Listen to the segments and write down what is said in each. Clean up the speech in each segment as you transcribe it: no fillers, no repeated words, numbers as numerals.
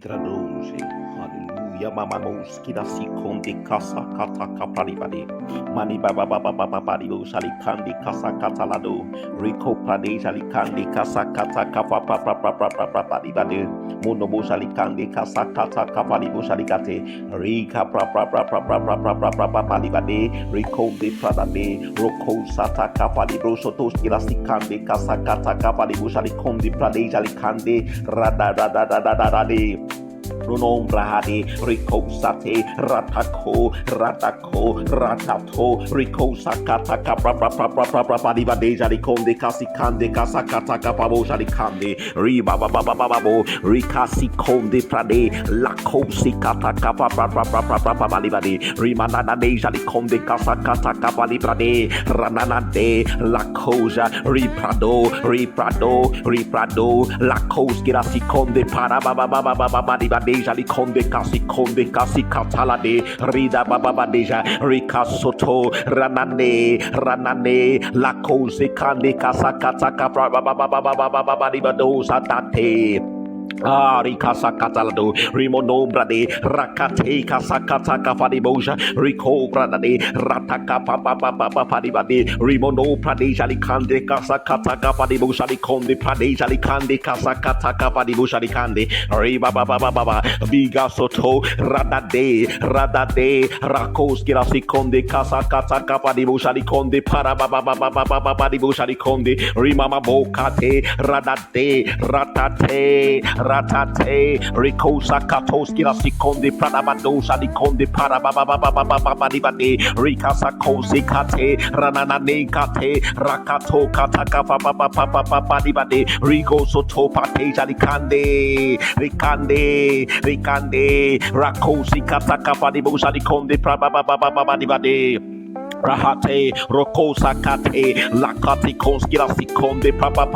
traduce. Hallelujah. Mama moskida si konde kasa kata kaparibade. Mani baba baba baba badibo shalikandi kasa kata lado. Rico prade shalikandi kasa kata kapa papa papa papa padibade. Monobo shalikandi kasa kata kapalibo shalikate. Rika papa papa papa papa papa padibade. Rico de pradade. Roko sata kapalibo sotos kilasikande kasa kata kapalibo shalikonde prade shalikande. Rada rada rada rada de. Runom brahade, Rico sate, ratako, ratato, Rico sakata capra padiva deja riconde casicande casacata capabo jaricande, riba bababo, ricasi conde prade, la cosicata capa padivade, rimanana deja riconde casacata capalibrade, ranana de, la cosa, riprado, la cosgira si conde para babababababadiva deja li konde kasi katala de rida baba deja rika soto ranane la cose kande kasa kata kapra baba diba dosa tate. Rikasa katalado, Rimono brade, Rakate kasakata kafadiboja, Rico brade, Rataka papa padibade, Rimono pradeja likande kasakata kafadiboja likonde pradeja likande kasakata kafadiboja likande, Riba baba, Viga soto, radade, Rakos kirasikonde kasakata kafadiboja likonde para baba padiboja likonde, Rimama bokate, ratate, Ricosa Katoski la Sikonde Pradabadosa di Conde Parababababababababade, Ricasa Cosi Kate, Rananane Kate, Rakato Kataka Papapapapapabade, Rigo Soto Pateja Ricande, Rakosi Kataka Padibosa di Conde Prababababababade. Rahate, Rokosa Kate, Lakati Konskira Sikonde, Papa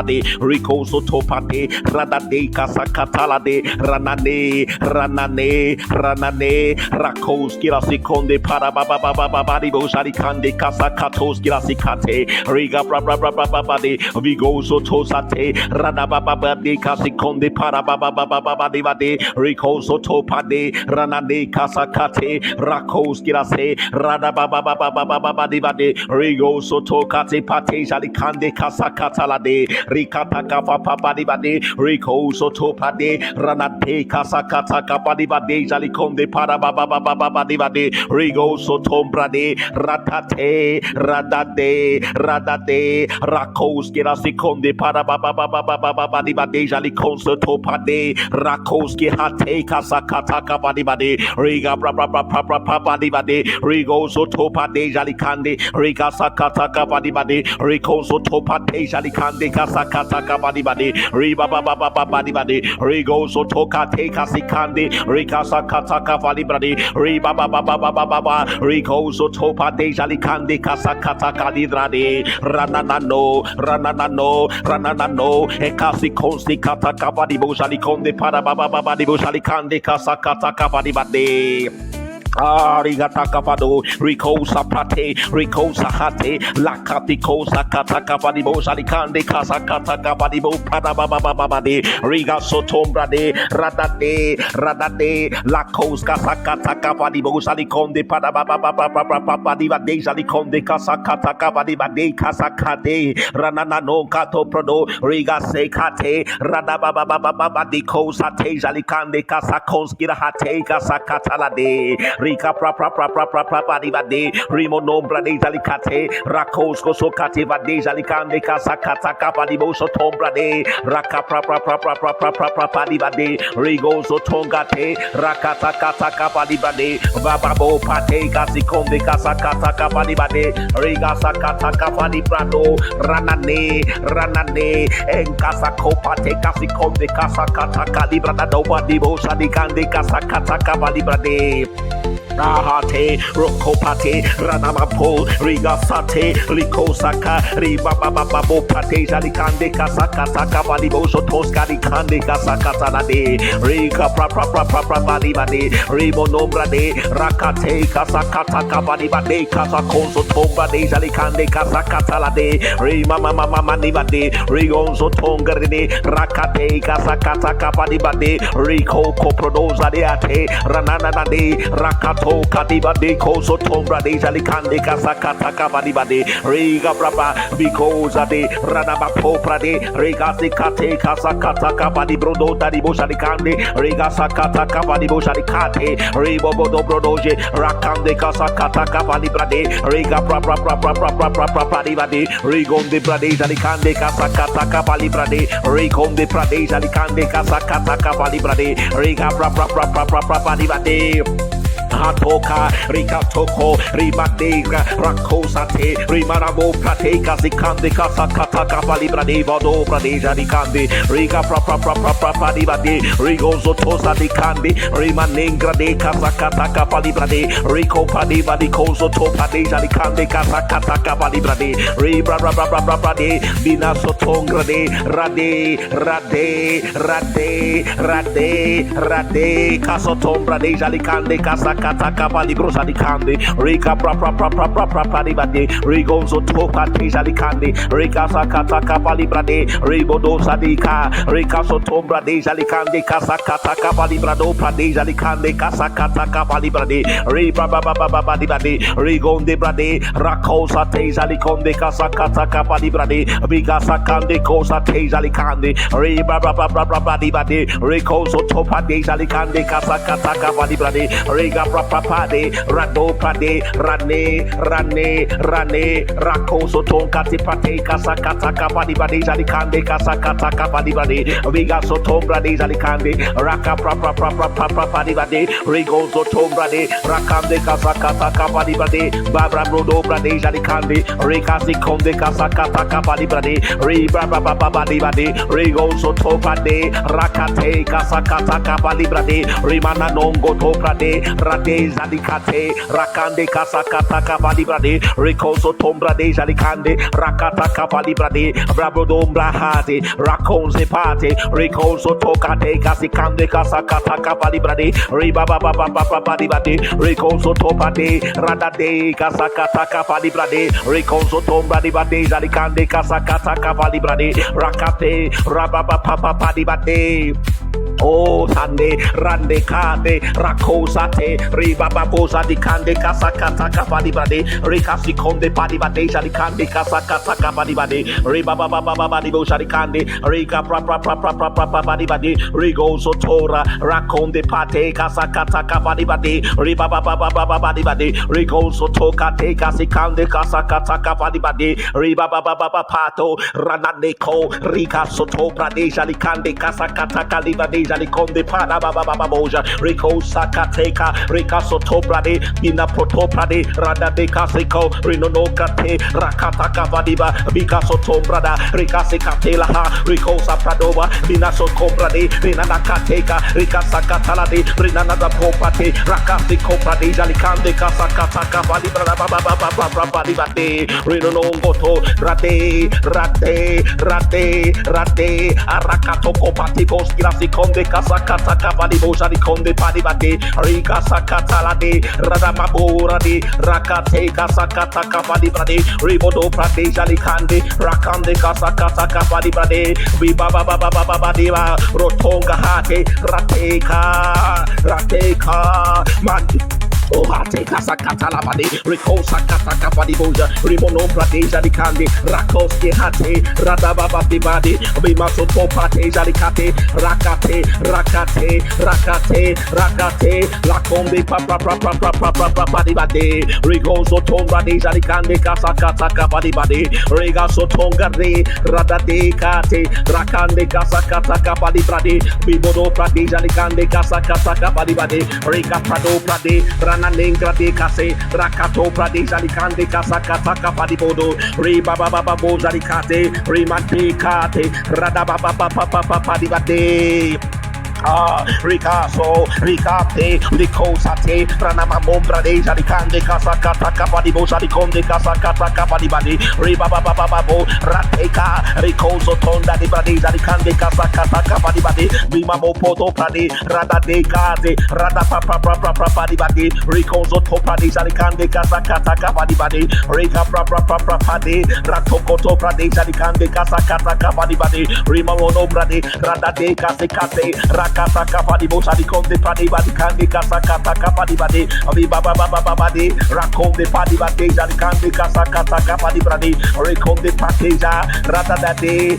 de Rico Sotopate, Radade Kasakatala de Ranane, Rakoskira Sikonde, Parababababadi Bojarikande, Kasakatoskira Sikate, Riga Brababababade, Vigo Sotosate, Radabababade Kasikonde, Parababababade, Rico Sotopade, Ranane Kasakate, Rakoskira Se, Radababababade, Rigo Soto Kate Pate Jalikande Kasakatala de Rikata Kafa Papadibade, Rico Soto Pade, Ranade Kasakata Kapadibade, Jalikonde Parabababababade, Rigo Soto Brade, Radade, Rakos Girasikonde Parabababababade, Jalikon Soto Pade, Rakos Gihate Kasakata Kapadibade, Riga Papadibade, Rigo Sotopa de Jalikande, Riga Sakata Kabadibade, Rico Sotopa de Jalikande, Kasakata Kabadibade, Riba Bababababadibade, Rigo Sotoka te Kasikande, Riga Sakata Kabadibade, Riba Babababababa, Rico Sotopa de Jalikande, Kasakata Kadidrade, Rananano, Ekasi Konsti Kata Kabadibo Jalikonde, Parabababadibo Jalikande, Kasakata Kabadibade. Rigata kapado, Rico sapate, Rico sahate, Lakatiko sakata kapadibo, Salikande kasakata kapadibo, Padababababade, Riga sotombrade, Radade, Lakos kasakata kapadibo, Salikonde, Padabababababadiba de Salikonde kasakata kapadiba de kasakate, Rananano kato prodo, Riga sekate, Radababababadiko sate, Salikande kasakonskira hate, kasakatala de. Rika divade, Rimo nombra de Jalicate, Rakos Kosokate Vade Jalicande Casacata Capadibo Sotombra de Raka divade, Rigo Sotongate, Rakata Kata Capadibade, Bababo Pate Casiconde Casacata Capadibade, Riga Sakata Capadibrado, Ranane, En Casacopate Casiconde Casacata Calibrada Doba Dibo Sadicande Casacata Capadibrade. Ahate, Rokopate, Ranamapo, Rigasate, Likosaka, Ribababo, Pate, Jalikande, Kasaka, Takabalibo, Sotoska, Kande, Kasaka, de, Rika, Prapapapapapalibade, Rimo Nombra de, Rakate, Kasaka, Takabalibade, Kasakonso, Tomba de, Jalikande, Kasaka, de, Rima Mama Nibade, Rigonzo Tonga de, Rakate, Kasaka, Takabalibade, Rico, Coprodosa de Ate, Ranana de, Rakato. Kadiba de Koso Tombra de Jalikande Kasakata Kabadibade Riga Braba because de Ranaba Popra de Riga Sikate Kasakata Kabadi Brodo Dadibo Shalikande Riga Sakata Kabadibo Shalikate Ribobo Brodoje Rakande Kasakata Kabalibrade Riga Prapadibade Rigon de Brade Jalikande Kasakata Kabalibrade Rigon de Prade Jalikande Kasakata Kabalibrade Riga Prapadibade Hatoka, Rikatoko, Ribadegra, Rakosate, Rimarabo, Prateka, Zikande, Kasakata, Kapalibra de Vado, Pradeja, Dikande, Riga, Prapadibade, Rigozo Tosa, Dikande, Rimanengra de Kasakata, Kapalibra de Rico Padiba, Dikozo, Topadeja, Dikande, Kasakata, Kapalibra de Ribra, de Bina Sotongra de Rade, Kasotombra de Jalikande, Kasaka. Katakabali Brosadikande, Rika Prapadibade, Rigonzo Topa Jalikande, Rika Sakata Kabali Brade, Ribodo Sadika, Rika Sotombra de Jalikande, Kasakata Kabali Brado, Prade Jalikande, Kasakata Kabali Brade, Ribababababade, Rigonde Brade, Rakosa Tejalikonde, Kasakata Kabali Brade, Bigasakande, Kosa Tejalikande, Ribababababade, Ricoso Topa de Jalikande, Kasakata Kabali Brade, Riga Papade, Rado Pade, Rane, Rakoso Tonkati Pate, Kasakata Kabadi Bade, Jalikande, Kasakata Kabadi Bade, Viga Sotombra de Jalikande, Raka Padi Bade, Rigo Sotombra de Rakande, Kasakata Kabadi Bade, Babra Brodo Brade, Jalikande, Rikasi Konde, Kasakata Kabadi Bade, Ribababadi Bade, Rigo Sotopade, Rakate, Kasakata Kabadi Bade, Rimana Nongo Toprade, Rade Zalikate, Rakande Kasakata Kabalibrade, Ricoso Tombrade Zalikande, Rakata Kabalibrade, Brabodombra Hate, Rakonze Pate, Ricoso Tokate, Kasikande Kasakata Kabalibrade, Ribabababababade, Ricoso Topade, Radade, Kasakata Kabalibrade, Ricoso Tombrade Bade, Zalikande Kasakata Kabalibrade, Rakate, Rababapapadibade. Oh, Sande, Rande Kade, Rakosate, Ribababosa di Kande, Kasakata Kapadibade, Rikasi Konde Padibade, Jalikande, Kasakata Kapadibade, Ribababababadibosa di Kande, Rika Prapadibade, Rigo Sotora, Rakonde Pate, Kasakata Kapadibade, Ribababababadibade, Rigo Sotokate, Kasikande, Kasakata Kapadibade, Ribabababapato, Rananeko, Rika Soto Prade, Jalikande, Kasakata Kalibade, Jalikonde Pada Baba Boja, Rico Sakateka, Rika Sotobrade, Bina Protoprade, Rada de Casiko, Rinonokate, Rakata Kavadiba, Bika Sotombrada, Rika Sikatela, Rico Sapradova, Bina Sokombrade, Rinanakateka, Rika Sakatalade, Rinanada Popate, Rakasi Koprade, Jalikande, Kasakata Kavadibra Baba Badibade, Rinonongoto, Rade, Arakato Kopati Boskirasi Konde Kasakata Kavadi Bojari Konde Padibade, Rika Sakatalade, Radamabora, Rakate Kasakata Kavadi Brade, Ribodo Prade Jalikande, Rakande Kasakata Kavadi Brade, Bibababababadiva, Rotonga Hate, Rateka, Mandi. Oh, Hateka Sakata Labade, Rico Sakata Kapadi Boja, Rimono Pradeja di Kandi, Rakoski Hate, Radababa Bibadi, Bimaso Popate, Jalikate, Rakate, Lakonde Papa Bade, Rigo Sotonga de Jalikande, Kasakata Kapadi Bade, Riga Sotonga de Radade Kate, Rakande Kasakata Kapadi Brade, Bibodo Prade Jalikande, Kasakata Kapadi Bade, Riga Prado Prade, Rananengra de Kase, Rakato Prade Jalikande, Kasakata Kapadi Bodo, Ribababa Jalikate, Rimante Kate, Radababa Papa Bade. Ricaso, Ricate, Licosate, Ranama Mombra de Jaricande, Casacata Capadibosa di Conde, Casacata Capadibadi, Ribabababo, Rateka, Ricoso Tonda di Bradesa di Cande, Casacata Capadibadi, Bimamo Poto Pradi, Rada de Gaze, Rada Papa di Badi, Ricoso Topradesa di Cande, Casacata Capadibadi, Rica Padi, Ratocoto Pradesa di Cande, Casacata Capadibadi, Rimamono Bradi, Rada de Casecate, Rakata Capadibosa di Conde Padibadi Cande, Casacata Capadibadi, Babadi, Raconde Padibadi, Cande, Casacata Capadibadi, Reconde Pateja, Radadade,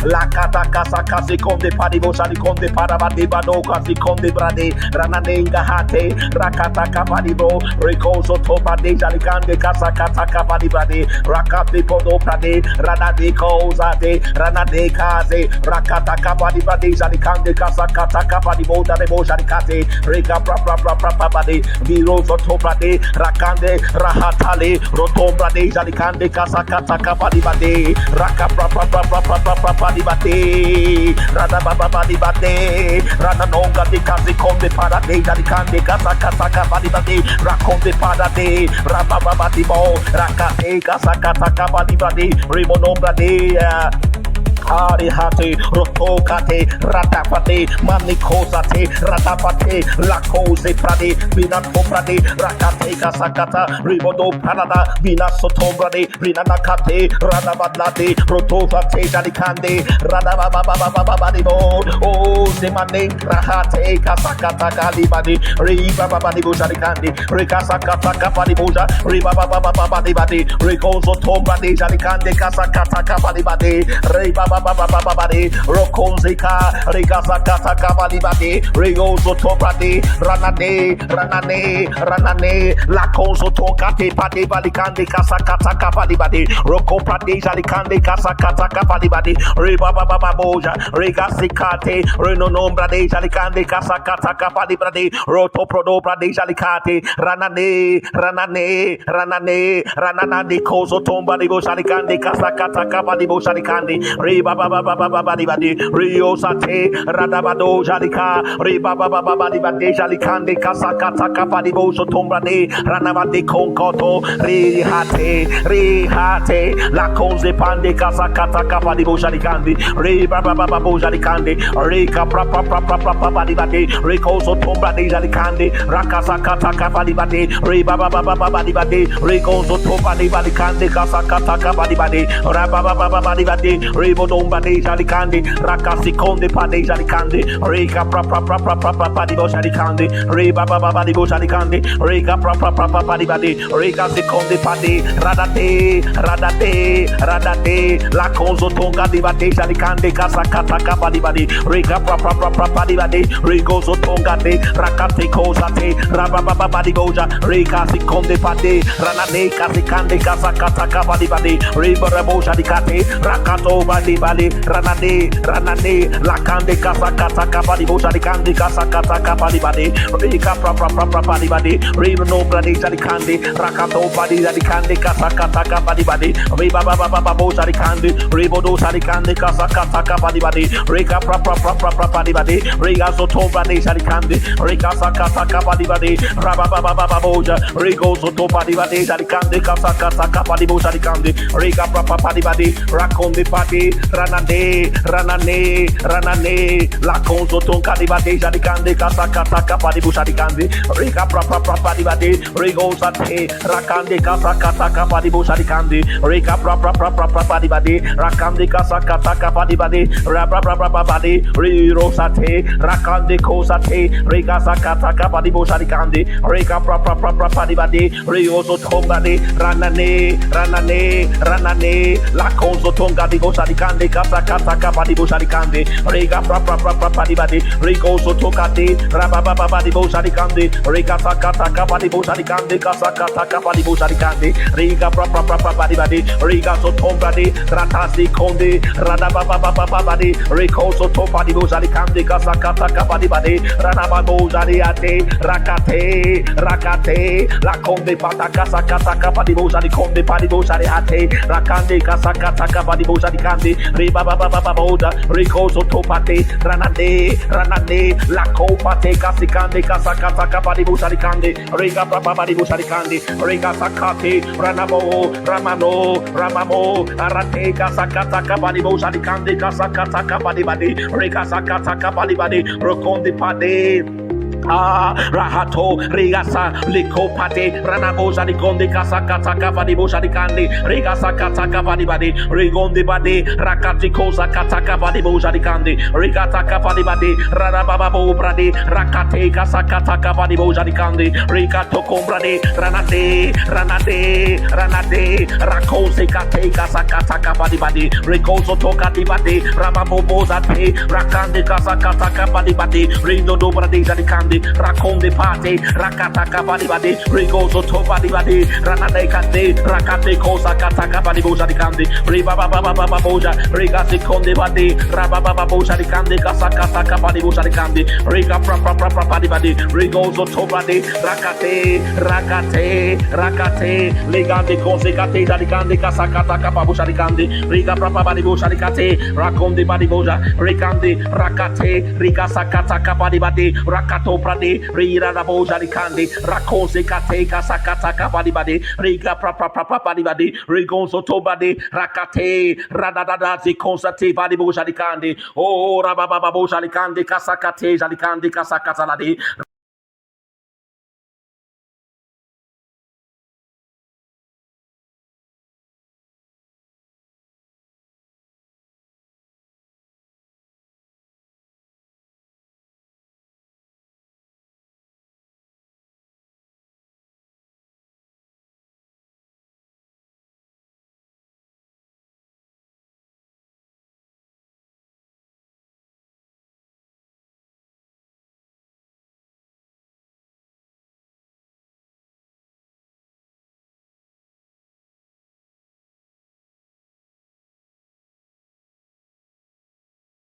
La Cata Casacasi Conde Padibosa di Conde Parabadi Badoka, si Conde Brade, Rananenga Hate, Rakata Capadibo, Recoso Topadeja, Cande, Casacata Capadibadi, Rakati Podo Prade, Ranade Cosate, Ranade Case, Rakata Capadibadi, Cande, Casacata Capadiboda, de Bojaricate, Reka Prapadi, Viroso Toprade, Rakande, Rahatale, Rotombrade, Jalicande, Casacata Capadibade, Raka Prapadibade, Radababadibade, Rananonga de Casiconde Parade, Jalicande, Casacata Capadibade, Raconde Parade, Rababadibo, Rakate, Casacata Capadibade, Rimonombrade, Arihate, Rotokate, Ratapate, Manicosate, Ratapate, Lacose Prade, Binato Prade, Rakate, Casacata, Ribodo Panada, Binasotombrade, Rinanakate, Radabadlate, Rotovate, Jalicande, Radababababadibo, Oh, Zemane, Rahate, Casacata, Calibadi, Ribababadibo, Jalicande, Ricasacata, Capadiboja, Ribabababadibadi, Ricoso Tombrade, Jalicande, Casacata, Capadibade, Ribaba. Rokonzika, Rigazakata Kabalibade, Rigozo Tobrade, Ranane, Lakozo Tokate, Pade Balicande, Casacata Kabalibade, Roko Prade, Jalicande, Casacata Kabalibade, Ribabababoja, Rigasikate, Renonombra de Jalicande, Casacata Kabalibade, Roto Prodo Brade Jalicate, Ranane, Kozo Tomba de Jalicande, Casacata Kabalibo Jalicande, Babadi, Rio Sate, Radabado Jalika, Babadi Jalicande, Casacata Capadibo, Sotombrade, Ranavade Concoto, Rihate, La Conze Pande, Casacata Capadibo Jalicande, Bababo Jalicande, Rika Prapadibade, Rico Sotombrade Jalicande, Rakasacata Capadibade, Babadi, Rico Sotombrade Valicande, Casacata Capadibade, Rabababadi, Ribodomba de Jalicande, Rakasi Conde Pade Jalicande, Rika Padibo Jalicande, Ribababadibo Jalicande, Rika Padibade, Rika Siconde Pade, Radate, La Conzo Tonga di Bade Jalicande, Casacata Capadibade, Rika Padibade, Rigozo Tonga de Rakate Cosate, Rabababadiboja, Rika Siconde Pade, Ranane Casicande, Casacata Capadibade, Ribarabo Jalicate, Rakato Bali, Ranane, Lakande, Casacata Capadibo, Jalicande, Casacata Capadibade, Rika Prapadibade, Rino Brade Jalicande, Rakato Badi Jalicande, Casacata Capadibade, Ribababo Jalicande, Ribodo Jalicande, Casacata Capadibade, Rika Prapadibade, Riga Soto Brade Jalicande, Rika Sacata Capadibade, Rabababoja, Rigo Soto Padibade Jalicande, Casacata Capadibo Jalicande, Rika Prapadibade, Raconde Pati, Ranane, La Conzo Tonka di Bade Jalicande, Casacata Capadibu Jalicande, Rika Prapadibade, Rigo Sate, Rakande, Casacata Capadibu Jalicande, Rika Prapadibade, Rakande, Casacata Capadibade, Rabababade, Riro Sate, Rakande Cosate, Rika Sacata Capadibu Jalicande, Rika Prapadibade, Rio Sotombade, Ranane, La Conzo Tonga di Jalicande, Casacata Capadibo Jalicande, Riga Prapadibade, Rigo Sotokate, Rabababadibo Jalicande, Riga Sacata Capadibo Jalicande, Casacata Capadibo Jalicande, Riga Prapadibade, Riga Sotombrade, Ratasi Conde, Radababababade, Rico Sotopadibo Jalicande, Casacata Capadibade, Ranababo Jaliate, Rakate, La Conde Pata Casacata Capadibo Jaliconde Padibo Jaliate, Rakande Casacata Capadibo Jalicande, riba baba baba boda ricoso topate ranade la copate casikande casacata capadi busaricande riga baba di busaricande riga sakate ranamo ramamo arate casacata capadi busaricande casacata capadi badi riga sakata capadi badi rocondi pade Rahato Rigasa Liko Pate Ranabosa di Conde Casacata Cavadi Bosa di Candi Rigasa Catacavadi Badi Rigondi Badi Rakati Cosa Catacavadi Bosa di Candi Rigata Cavadi Badi Ranababo Bradi Rakate Casacata Cavadi Bosa di Candi Rigato Combrade Ranade Rakose Kate Casacata Cavadi Badi Ricoso Tocati Badi Ramabo Bosa Te Rakande Casacata Cavadi Badi Rindo Dobradi di Candi Rakonde pate rakata kapadi badi rigozo topadi badi ranade kate rakate kosa kata kapadi boja di kandi riba baba baba boja rigasi konde badi raba baba boja di kandi kasa kata kapadi boja di kandi riga padi badi rigozo topadi rakate legande kose kate di kandi kasa kata kapadi boja di kandi riga badi boja di kate rakonde badi boja rikandi rakate rigasa kata kapadi badi rakato prade rira na boja di kandi rakose kateka sakata kapadi badi riga padi badi rigonzo to badi rakate radadada zi konsate badi boja di kandi oh rababa boja di kandi kasakate jadi kandi kasakata ladi